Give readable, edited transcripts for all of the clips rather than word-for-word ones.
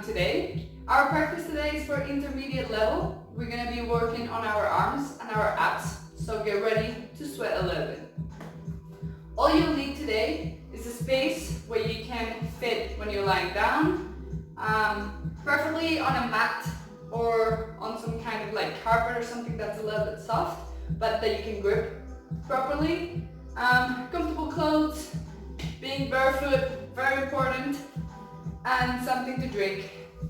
today. Our practice today is for intermediate level. We're going to be working on our arms and our abs, so get ready to sweat a little bit. All you'll need today is a space where you can fit when you're lying down, preferably on a mat or on some kind of like carpet or something that's a little bit soft, but that you can grip properly. Comfortable clothes, being barefoot, very important, and something to drink,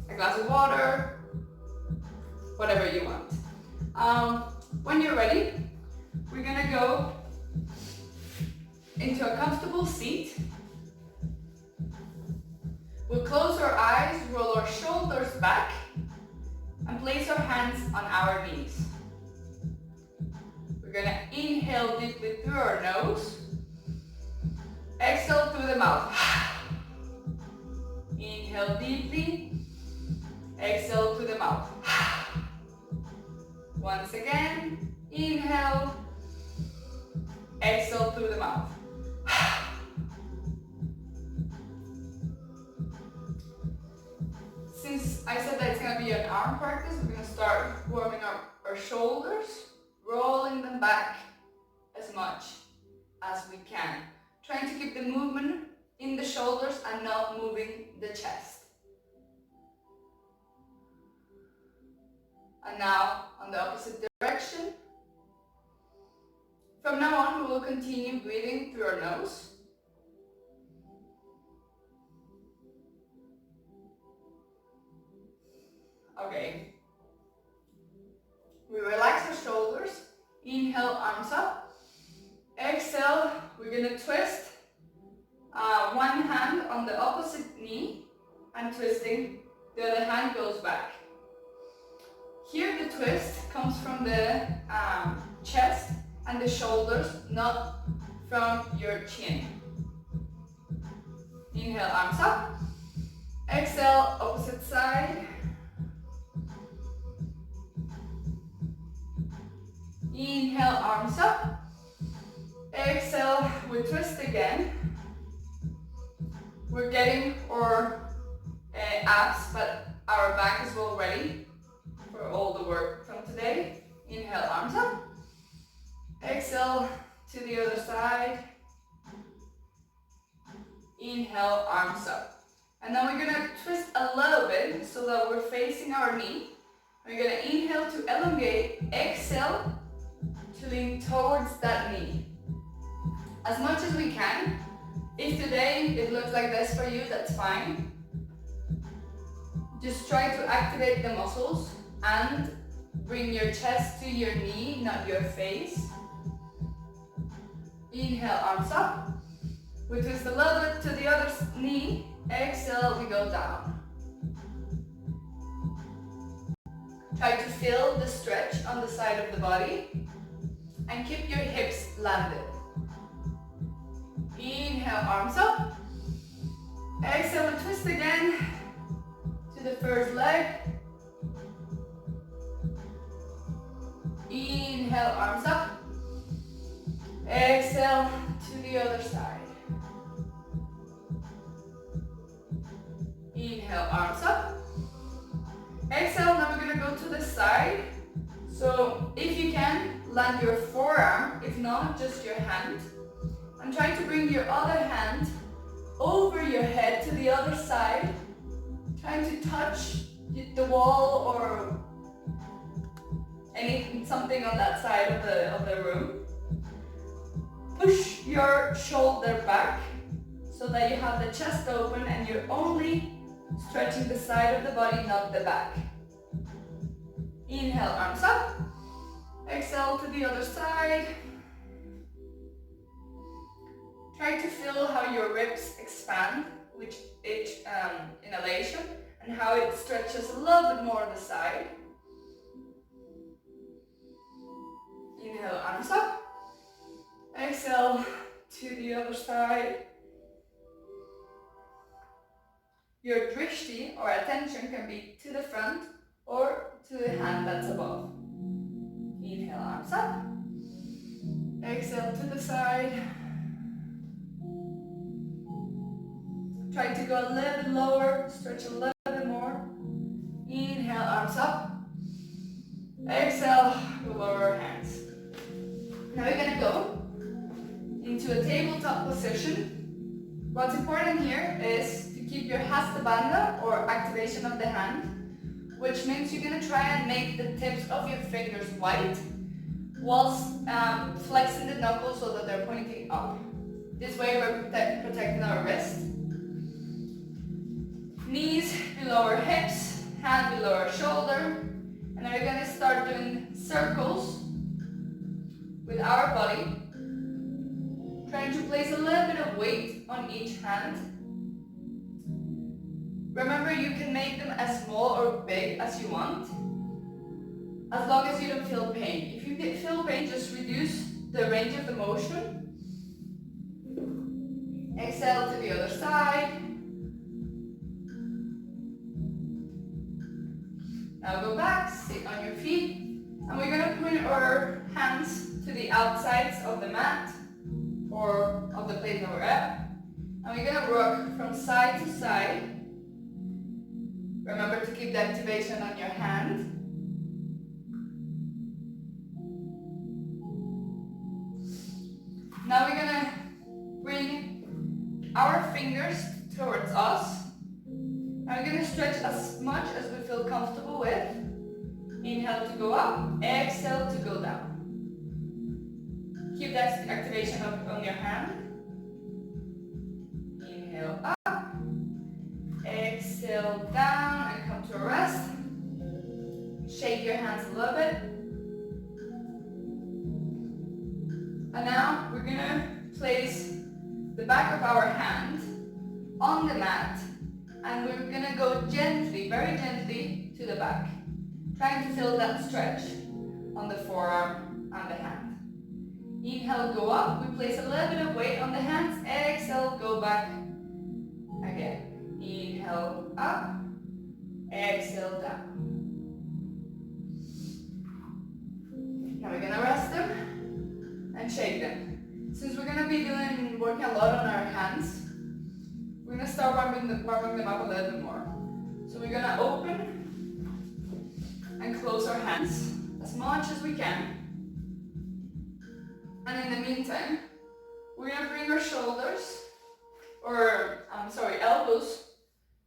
a glass of water, whatever you want. When you're ready, we're gonna go into a comfortable seat. We'll close our eyes, roll our shoulders back, and place our hands on our knees. We're gonna inhale deeply through our nose, exhale through the mouth. Inhale deeply, exhale through the mouth. Once again, inhale, exhale through the mouth. Since I said that it's going to be an arm practice, we're going to start warming up our shoulders, rolling them back as much as we can. Trying to keep the movement in the shoulders and not moving the chest. And now on the opposite direction. From now on, we will continue breathing through our nose. Okay. We relax our shoulders. Inhale, arms up. Exhale, we're gonna twist one hand on the opposite knee and twisting, the other hand goes back. Here the twist comes from the chest and the shoulders, not from your chin. Inhale, arms up. Exhale, opposite side. Inhale, arms up. Exhale, we twist again. We're getting our abs, but our back is well ready for all the work from today. Inhale, arms up. Exhale to the other side. Inhale, arms up. And then we're gonna twist a little bit so that we're facing our knee. We're gonna inhale to elongate, exhale to lean towards that knee. As much as we can. If today it looks like this for you, that's fine. Just try to activate the muscles and bring your chest to your knee, not your face. Inhale, arms up. We twist a little bit to the other knee. Exhale, we go down. Try to feel the stretch on the side of the body and keep your hips landed. Inhale, arms up. Exhale, we twist again to the first leg. Inhale, arms up. Exhale to the other side. Inhale, arms up. Exhale, now we're going to go to the side. So if you can, land your forearm, if not, just your hand. And try to bring your other hand over your head to the other side. Trying to touch the wall or something on that side of the room. Push your shoulder back so that you have the chest open and you're only stretching the side of the body, not the back. Inhale, arms up. Exhale to the other side. Try to feel how your ribs expand with each inhalation and how it stretches a little bit more on the side. Inhale, arms up. Exhale to the other side. Your drishti or attention can be to the front or to the hand that's above. Inhale, arms up. Exhale to the side. Try to go a little bit lower, stretch a little bit more. Now we're gonna go into a tabletop position. What's important here is to keep your Handstand or activation of the hand, which means you're gonna try and make the tips of your fingers wide whilst flexing the knuckles so that they're pointing up. This way we're protecting our wrist. Knees below our hips, hand below our shoulder, and then we're going to start doing circles with our body, trying to place a little bit of weight on each hand. Remember, you can make them as small or big as you want, as long as you don't feel pain. If you feel pain, just reduce the range of the motion. Exhale to the other side. Now go back, sit on your feet, and we're going to point our hands to the outsides of the mat or of the place that we're at. And we're going to rock from side to side. Remember to keep the activation on your hand. Now we're going to bring our fingers towards us. Now we're going to stretch as much as we feel comfortable with. Inhale to go up, exhale to go down. Keep that activation up on your hand. Inhale up, exhale down and come to a rest. Shake your hands a little bit. And now we're going to place the back of our hand on the mat, and we're going to go gently, very gently to the back, trying to feel that stretch on the forearm and the hand. Inhale, go up. We place a little bit of weight on the hands. Exhale, go back again. Inhale, up. Exhale, down. Now we're going to rest them and shake them. Since we're going to be working a lot on our hands, we're going to start warming them up a little bit more. So we're going to open and close our hands as much as we can. And in the meantime, we're going to bring our elbows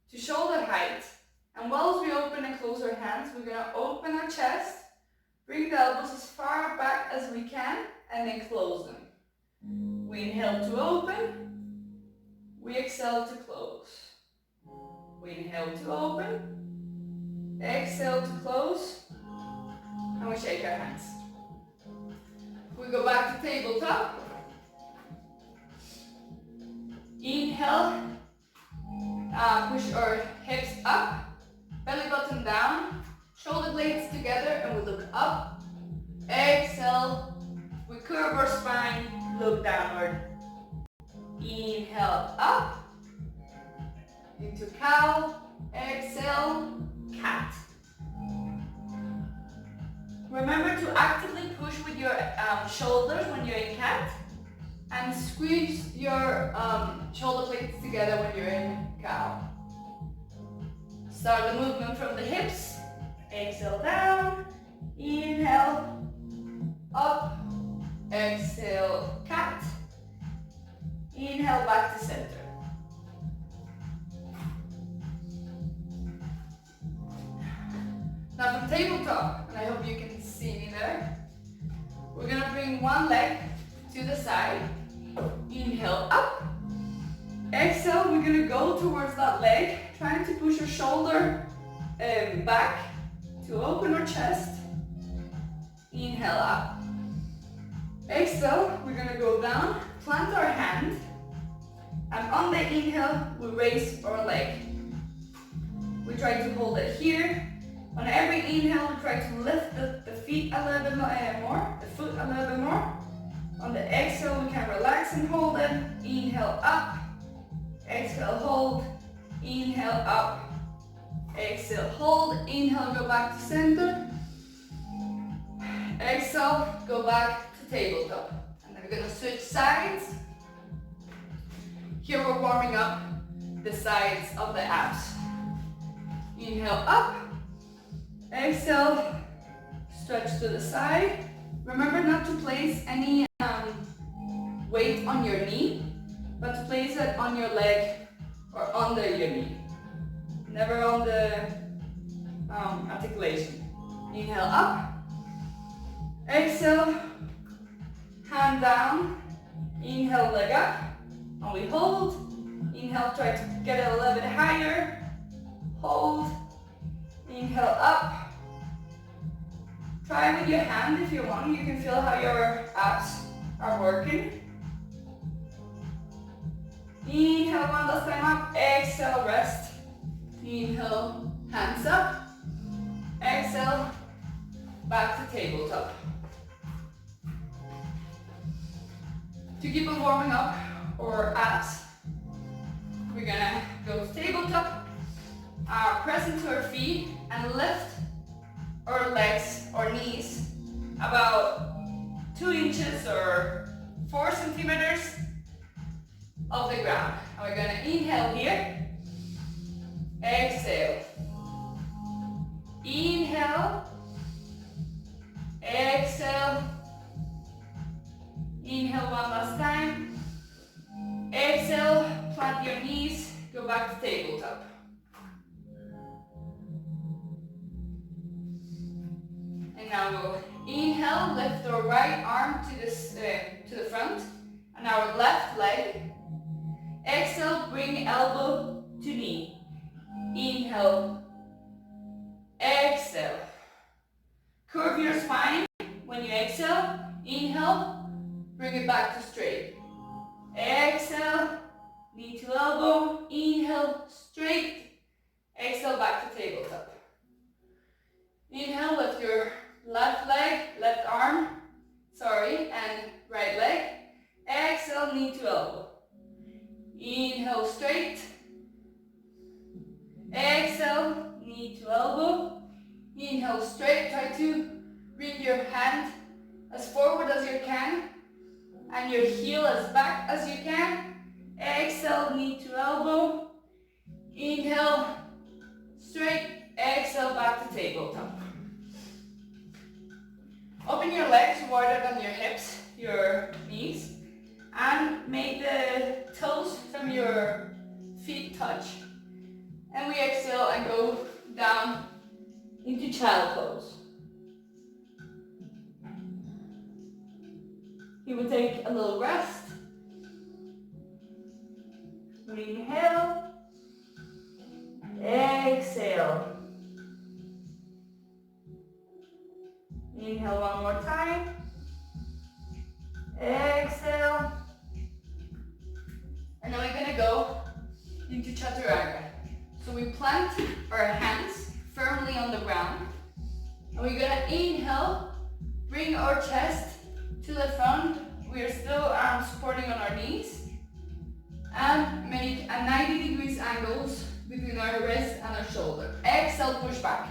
to shoulder height. And whilst we open and close our hands, we're going to open our chest, bring the elbows as far back as we can, and then close them. We inhale to open, we exhale to close. We inhale to open, exhale to close, and we shake our hands. We go back to tabletop. Inhale, push our hips up, belly button down, shoulder blades together, and we look up. Exhale, we curve our spine, look downward. Inhale, up, into cow, exhale, cat. Remember to actively push with your shoulders when you're in cat, and squeeze your shoulder blades together when you're in cow. Start the movement from the hips. Exhale down, inhale, up, exhale, cat, inhale back to center. Now from tabletop, and I hope you can see me there, we're going to bring one leg to the side, inhale up, exhale, we're going to go towards that leg, trying to push your shoulder back to open our chest, inhale up, exhale, we're going to go down, plant our hand, and on the inhale, we raise our leg. We try to hold it here. On every inhale, we try to lift the feet a little bit more, the foot a little bit more. On the exhale, we can relax and hold it. Inhale up, exhale, hold, inhale up, exhale, hold, inhale, go back to center. Exhale, go back to tabletop. And then we're going to switch sides. Here we're warming up the sides of the abs. Inhale up, exhale, stretch to the side. Remember not to place any weight on your knee, but to place it on your leg or under your knee. Never on the articulation. Inhale up. Exhale, hand down. Inhale, leg up. And we hold. Inhale, try to get it a little bit higher. Hold. Inhale, up. Try with your hand if you want. You can feel how your abs are working. Inhale, one last time up. Exhale, rest. Inhale, hands up. Exhale, back to tabletop. To keep on warming up our abs, we're gonna go to tabletop, press into our feet and lift our legs or knees about 2 inches or 4 centimeters off the ground. And we're gonna inhale here, exhale, inhale, exhale, inhale one last time, exhale, plant your knees, go back to tabletop. And now we'll inhale, lift our right arm to the front, and our left leg. Exhale, bring elbow to knee. Inhale, exhale. Curve your spine when you exhale. Inhale, bring it back to straight. Exhale, knee to elbow. Inhale, straight. Exhale, back to tabletop. Inhale, lift your left leg, left arm, and right leg. Exhale, knee to elbow. Inhale, straight. Exhale, knee to elbow. Inhale, straight. Try to bring your hand as forward as you can and your heel as back as you can. Exhale, knee to elbow. Inhale, straight. Exhale, back to tabletop. Open your legs wider than your hips, your knees, and make the toes from your feet touch. And we exhale and go down into child pose. You will take a little rest. Inhale. Exhale. Inhale one more time. Exhale. And then we're going to go into chaturanga. So we plant our hands firmly on the ground. And we're going to inhale, bring our chest to the front. We are still supporting on our knees. And make a 90 degrees angles between our wrist and our shoulder. Exhale, push back.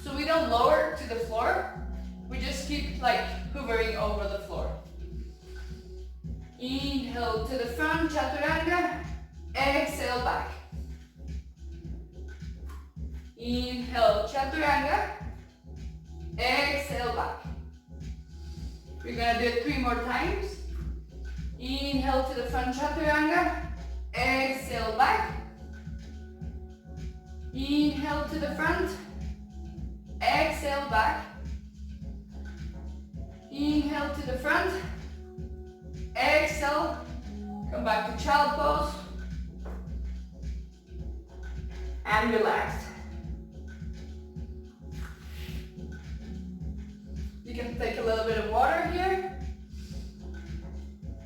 So we don't lower to the floor. We just keep like hovering over the floor. Inhale to the front, chaturanga. Exhale back. Inhale, chaturanga. Exhale back. We're gonna do it 3 more times. Inhale to the front, chaturanga. Exhale back. Inhale to the front. Exhale back. Inhale to the front. Exhale. Come back to child pose. And relax. You can take a little bit of water here.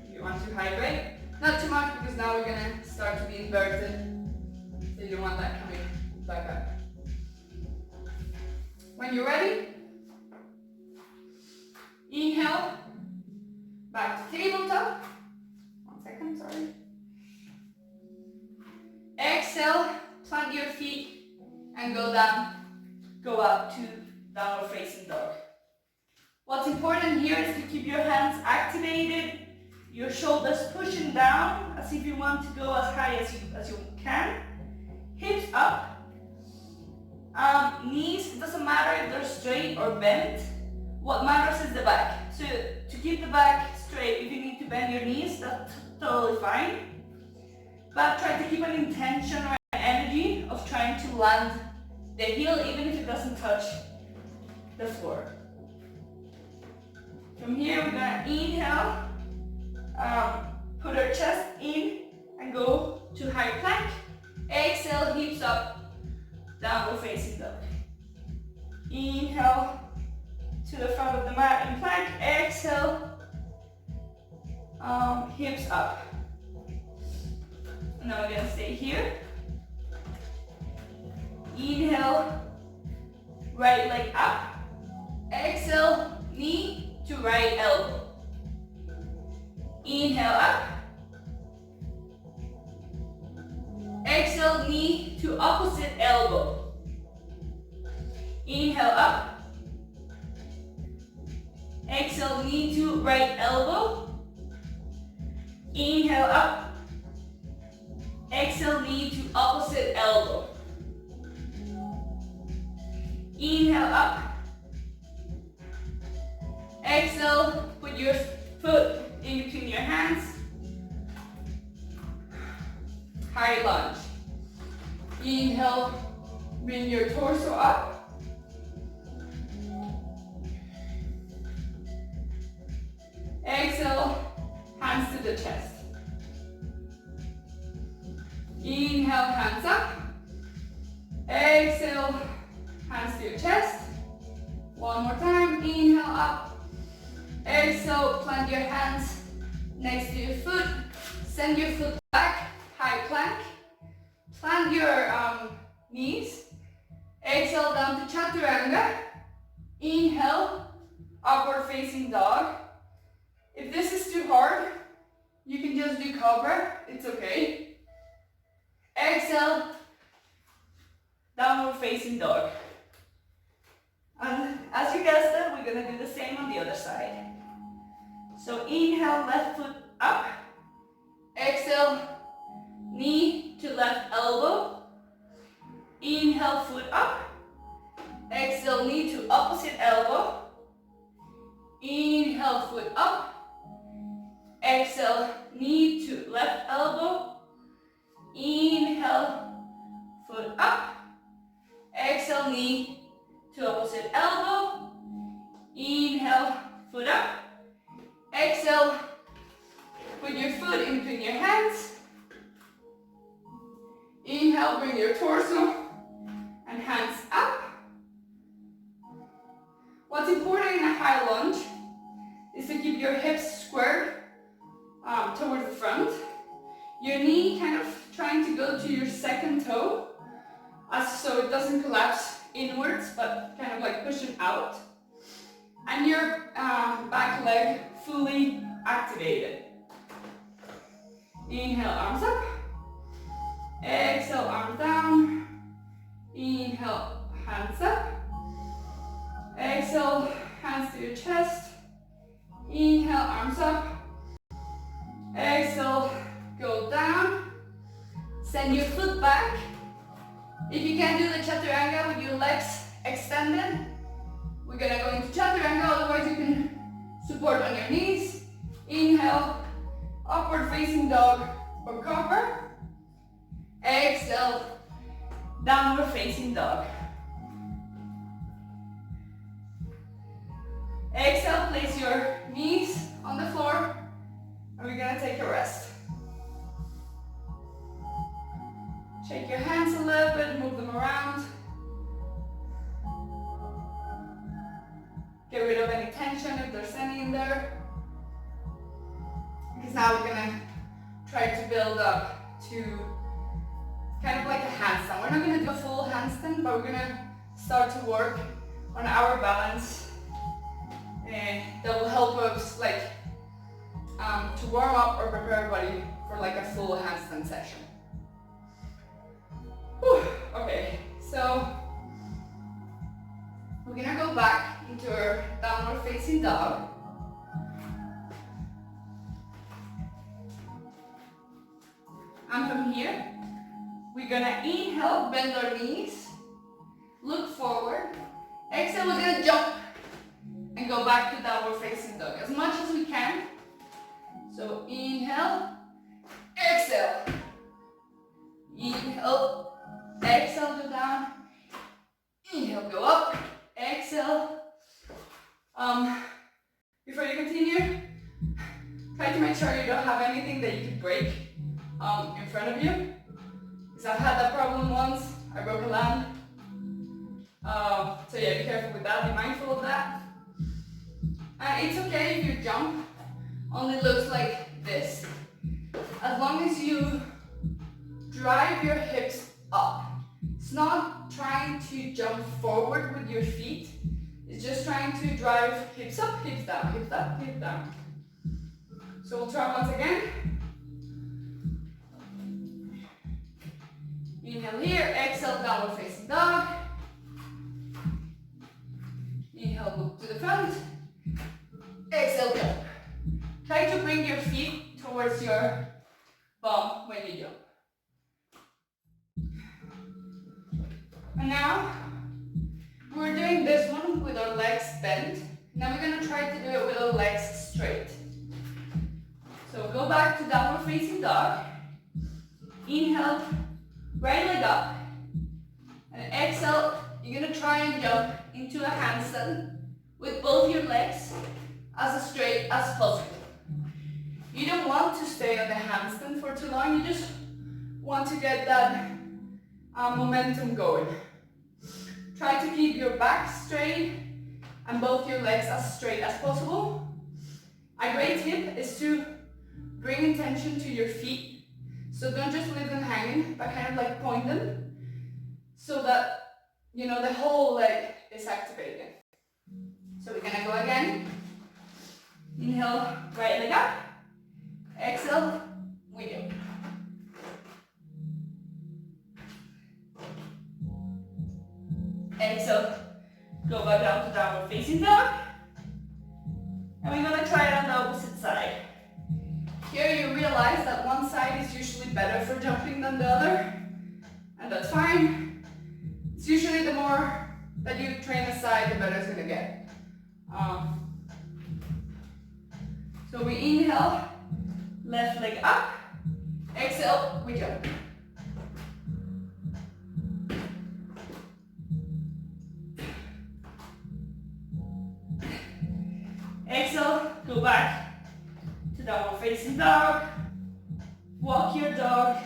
If you want to hydrate. Not too much because now we're going to start to be inverted. So you don't want that coming back up. When you're ready, inhale, back to tabletop. 1 second, sorry. Exhale, plant your feet and go down, go up to downward facing dog. What's important here is to keep your hands activated, your shoulders pushing down as if you want to go as high as you can. Hips up. Knees, it doesn't matter if they're straight or bent. What matters is the back. to keep the back straight, if you need to bend your knees, that's totally fine. But try to keep an intention or an energy of trying to land the heel even if it doesn't touch the floor. From here we're gonna inhale, put our chest in and go to high plank. Exhale, hips up, downward facing dog. Inhale to the front of the mat in plank. Exhale, hips up. Now we're gonna stay here. Inhale, right leg up. Exhale, knee to right elbow. Inhale up. Exhale, knee to opposite elbow. Inhale up. Exhale, knee to right elbow. Inhale up. Exhale, knee to opposite elbow. Inhale up. Exhale, put your foot in between your hands. High lunge. Inhale, bring your torso up. Exhale, hands to the chest. Inhale, hands up. Exhale, hands to your chest. One more time. Inhale up. Exhale, plant your hands next to your foot. Send your foot back. High plank. Plant your knees. Exhale down to chaturanga. Inhale, upward facing dog. If this is too hard, you can just do cobra. It's okay. Exhale, downward facing dog. And as you guessed it, we're gonna do the same on the other side. So inhale, left foot up. Exhale, knee to left elbow. Inhale, foot up. Exhale, knee to opposite elbow. Inhale, foot up. Exhale, knee to left elbow. Inhale, foot up. Exhale, knee to opposite elbow. Inhale, foot up. Exhale, put your foot in between your hands. Inhale, bring your torso and hands up. What's important in a high lunge is to keep your hips squared towards the front. Your knee kind of trying to go to your second toe, so it doesn't collapse inwards, but kind of like pushing out. And your back leg fully activated. Inhale, arms up. Exhale, arms down. Inhale, hands up. Exhale, hands to your chest. Inhale, arms up. Exhale, go down. Send your foot back. If you can do the chaturanga with your legs extended, we're gonna go into chaturanga, otherwise you can support on your knees. Inhale, upward facing dog or cobra. Exhale, downward facing dog. Exhale, place your knees on the floor, and we're gonna take a rest. Shake your hands a little bit, move them around. Get rid of any tension if there's any in there. Because now we're gonna try to build up to kind of like a handstand. We're not gonna do a full handstand, but we're gonna start to work on our balance. And that will help us to warm up or prepare our body for like a full handstand session. Whew. Okay, so we're gonna go back into our downward facing dog. And from here, we're gonna inhale, bend our knees, look forward. Exhale, we're gonna jump and go back to downward facing dog. continue, try to make sure you don't have anything that you could break in front of you. Because I've had that problem once. I broke a lamp. So yeah, be careful with that, be mindful of that. And it's okay if your jump only looks like this. As long as you drive your hips up. It's not trying to jump forward with your feet. It's just trying to drive hips up, hips down, hips up, hips down. So we'll try once again. Inhale here, exhale, downward facing dog. Inhale, look to the front. Exhale, jump. Try to bring your feet towards your bum when you jump. And now, we're doing this one with our legs bent. Now we're going to try to do it with our legs straight. So go back to downward facing dog. Inhale, right leg up. And exhale, you're going to try and jump into a handstand with both your legs as straight as possible. You don't want to stay on the handstand for too long, you just want to get that momentum going. Try to keep your back straight and both your legs as straight as possible. A great tip is to bring attention to your feet. So don't just leave them hanging, but kind of like point them so that, you know, the whole leg is activated. So we're gonna go again. Inhale, right leg up. Exhale, we jump. Exhale, go back down to downward facing dog. And we're gonna try it on the opposite side. Here you realize that one side is usually better for jumping than the other, and that's fine. It's usually the more that you train a side, the better it's gonna get. So we inhale, left leg up, exhale, we jump. Exhale, go back to downward facing dog. Walk your dog,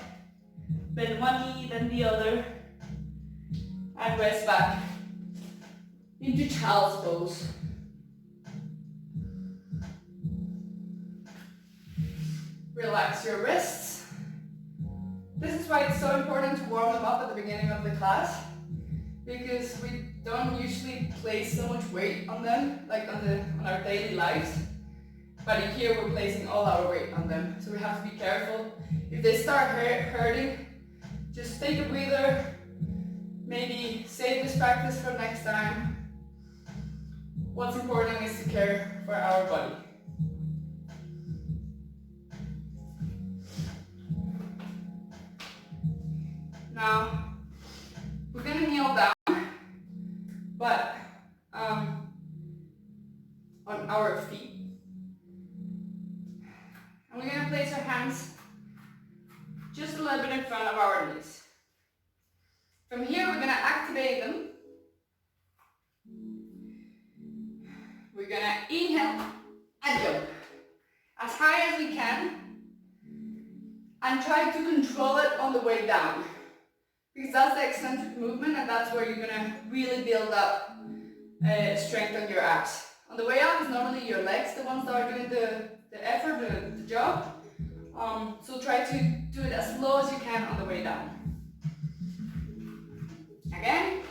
bend one knee, then the other, and rest back into child's pose. Relax your wrists. This is why it's so important to warm them up at the beginning of the class, because we don't usually place so much weight on them, like on our daily lives. But in here we're placing all our weight on them, so we have to be careful. If they start hurting, just take a breather, maybe save this practice for next time. What's important is to care for our body. Now, we're going to kneel down, but on our feet. And we're going to place our hands just a little bit in front of our knees. From here, we're going to activate them. We're going to inhale and jump as high as we can, and try to control it on the way down. Because that's the eccentric movement, and that's where you're going to really build up strength on your abs. On the way up is normally your legs, the ones that are doing the effort, the job. So try to do it as slow as you can on the way down. Again.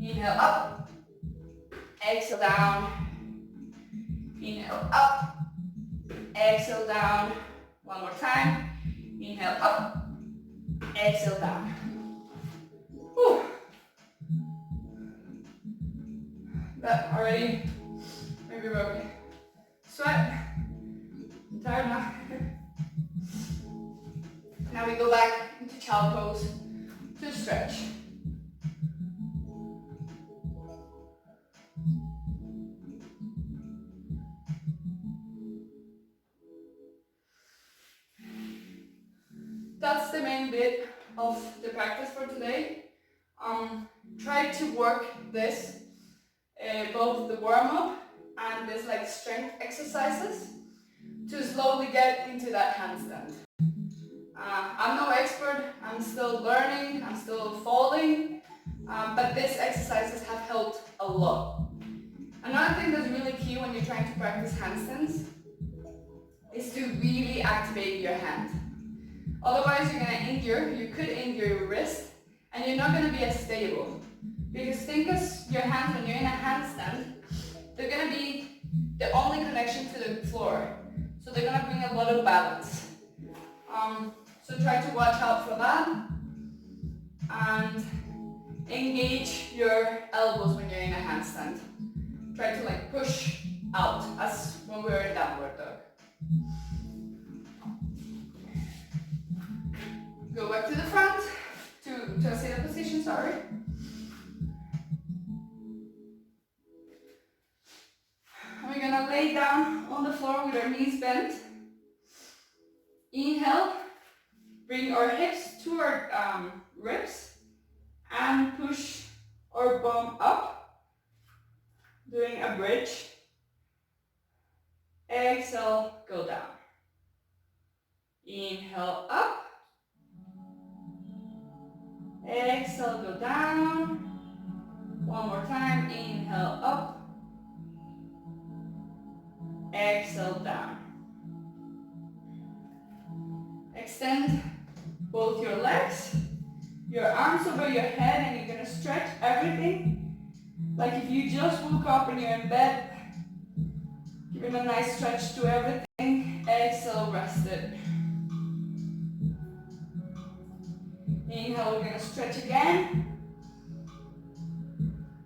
Inhale up. Exhale down. Inhale up. Exhale down. One more time. Inhale up, exhale down. Whew. That already maybe broke me. Sweat. I'm tired now. Now we go back into child pose to stretch. That's the main bit of the practice for today. Try to work this both the warm-up and this like strength exercises to slowly get into that handstand. I'm no expert, I'm still learning, I'm still falling, but these exercises have helped a lot. Another thing that's really key when you're trying to practice handstands is to really activate your hand. Otherwise you're going to you could injure your wrist, and you're not going to be as stable. Because think of your hands when you're in a handstand, they're going to be the only connection to the floor. So they're going to bring a lot of balance. So try to watch out for that. And engage your elbows when you're in a handstand. Try to like push out as when we're in downward dog. Go back to the front, to a seated position, sorry. And we're gonna lay down on the floor with our knees bent. Inhale, bring our hips to our ribs and push our bum up, doing a bridge. Exhale, go down. Inhale, up. Exhale, go down. One more time. Inhale, up. Exhale, down. Extend both your legs, your arms over your head, and you're going to stretch everything. Like if you just woke up and you're in bed, give it a nice stretch to everything. Exhale, rest it. Inhale, we're going to stretch again.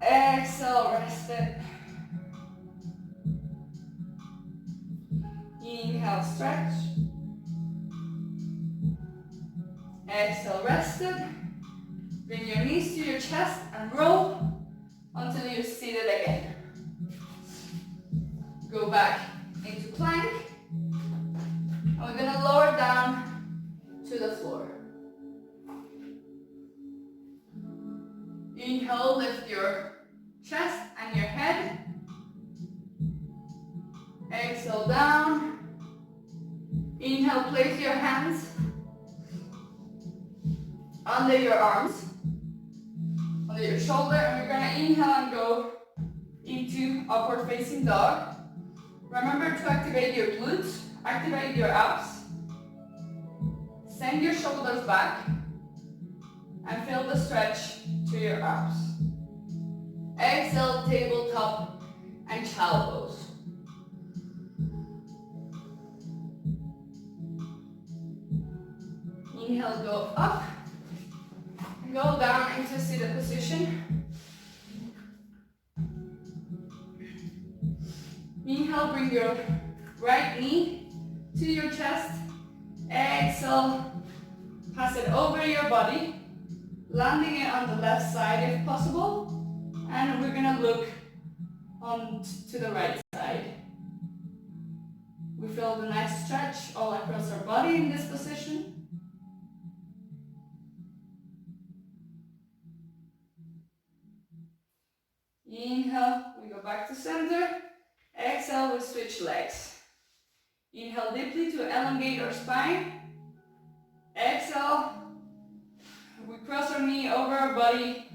Exhale, rest it. Inhale, stretch. Exhale, rest it. Bring your knees to your chest and roll until you're seated again. Go back into plank. And we're going to lower down to the floor. Inhale, lift your chest and your head. Exhale, down. Inhale, place your hands under your arms, under your shoulder, and we're going to inhale and go into upward facing dog. Remember to activate your glutes, activate your abs. Send your shoulders back and feel the stretch to your abs. Exhale, tabletop and child pose. Inhale, go up. Go down into seated position. Inhale, bring your right knee to your chest. Exhale, pass it over your body, landing it on the left side if possible. And we're gonna look on to the right side. We feel the nice stretch all across our body in this position. Inhale, we go back to center. Exhale, we switch legs. Inhale deeply to elongate our spine. Exhale, we cross our knee over our body,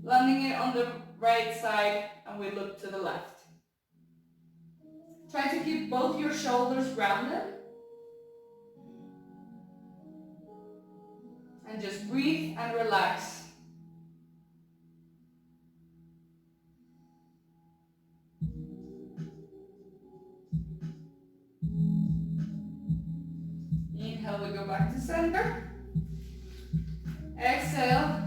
landing it on the right side, and we look to the left. Try to keep both your shoulders grounded. And just breathe and relax. Inhale, we go back to center. Exhale,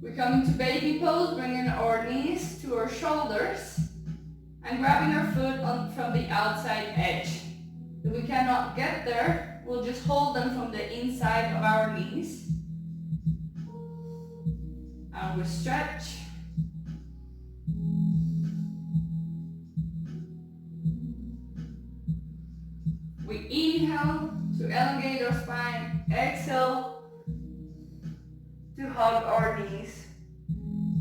we come into baby pose, bringing our knees to our shoulders and grabbing our foot from the outside edge. If we cannot get there, we'll just hold them from the inside of our knees. And we stretch. We inhale to elongate our spine. Exhale to hug our knees.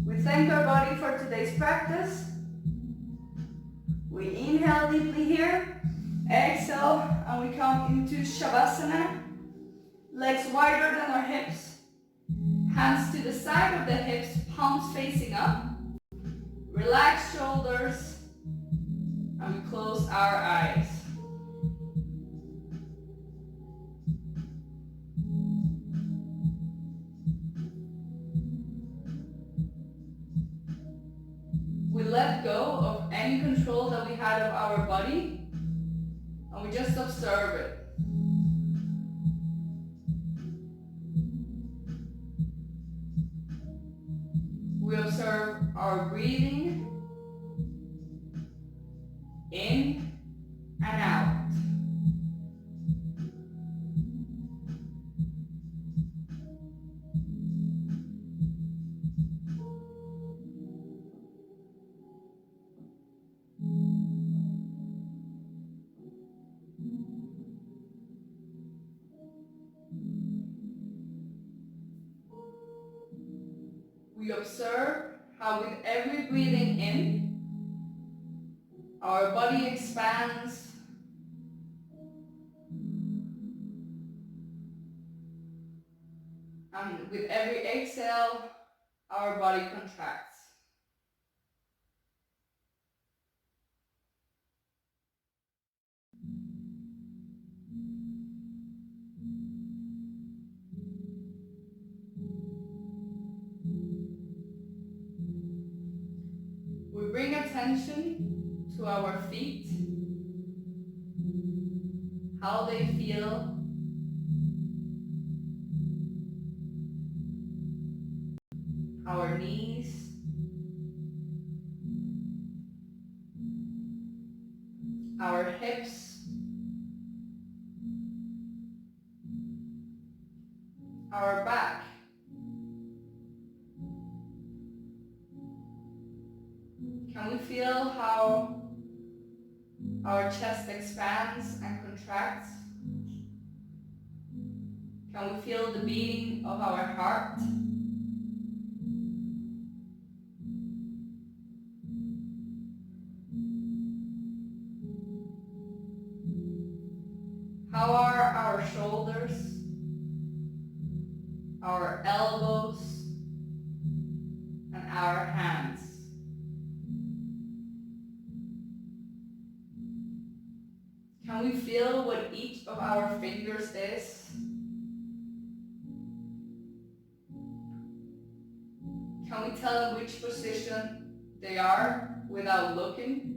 We thank our body for today's practice. We inhale deeply here, exhale, and we come into Shavasana. Legs wider than our hips, hands to the side of the hips, palms facing up. Relax shoulders, and we close our eyes. We let go of any control that we had of our body, and we just observe it. We observe our breathing in and out. We observe how with every breathing in, our body expands, and with every exhale, our body contracts. We bring attention to our feet, how they feel, our knees, our hips, our back. Can we feel how our chest expands and contracts? Can we feel the beating of our heart? How are our shoulders, our elbows, and our hands? Can we feel what each of our fingers is? Can we tell in which position they are without looking?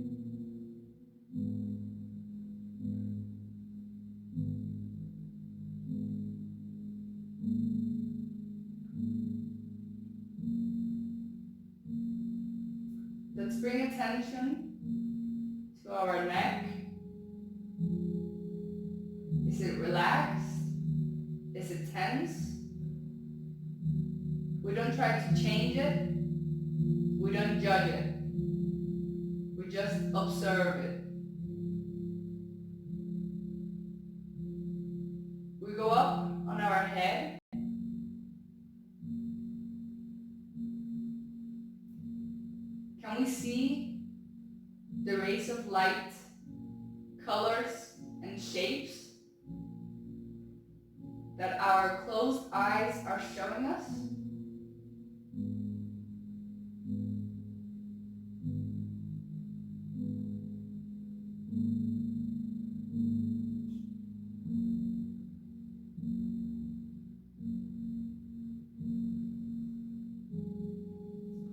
Let's bring attention to our neck. Is it relaxed? Is it tense? We don't try to change it. We don't judge it. We just observe it. We go up on our head. Can we see the rays of light, colors, and shapes that our closed eyes are showing us?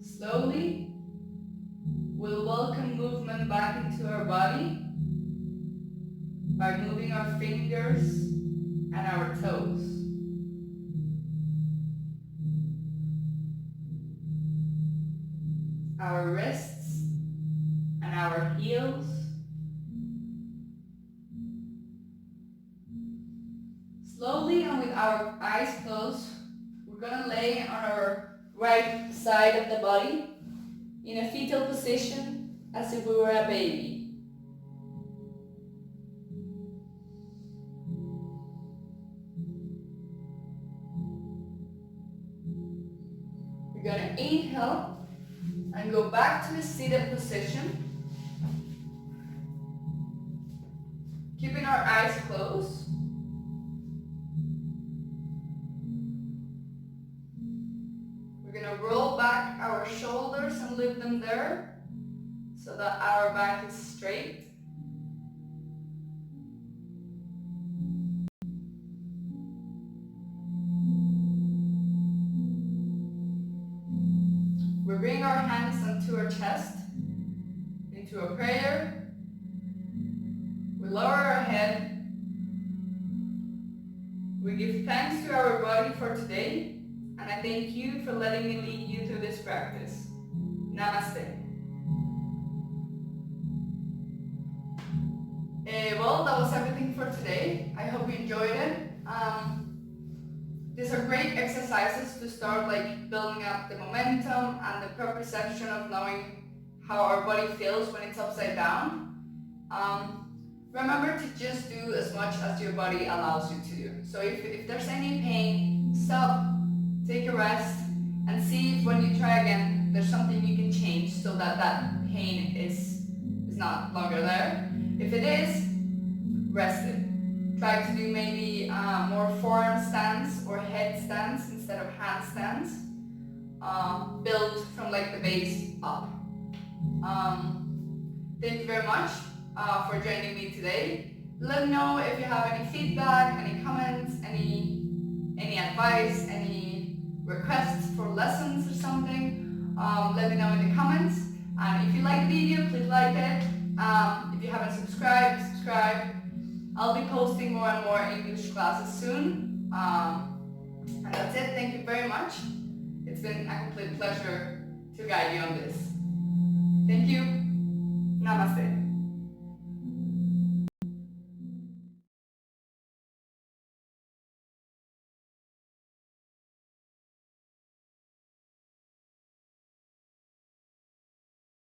Slowly, we'll welcome movement back into our body by moving our fingers and our toes. Our wrists and our heels. Slowly and with our eyes closed, we're going to lay on our right side of the body in a fetal position as if we were a baby. We're going to inhale go back to a seated position. Keeping our eyes closed. We're going to roll back our shoulders and lift them there so that our back is straight. We bring our hands onto our chest, into a prayer. We lower our head. We give thanks to our body for today, and I thank you for letting me lead you through this practice. Namaste. Well, that was everything for today. I hope you enjoyed it. These are great exercises to start building up the momentum and the proprioception of knowing how our body feels when it's upside down. Remember to just do as much as your body allows you to do. So if there's any pain, stop, take a rest, and see if when you try again, there's something you can change so that that pain is not longer there. If it is, rest it. Try to do maybe more forearm stands or headstands instead of handstands. Build from the base up. Thank you very much for joining me today. Let me know if you have any feedback, any comments, any advice, any requests for lessons or something. Let me know in the comments. And if you like the video, please like it. If you haven't subscribed, subscribe. I'll be posting more and more English classes soon. And that's it. Thank you very much. It's been a complete pleasure to guide you on this. Thank you. Namaste.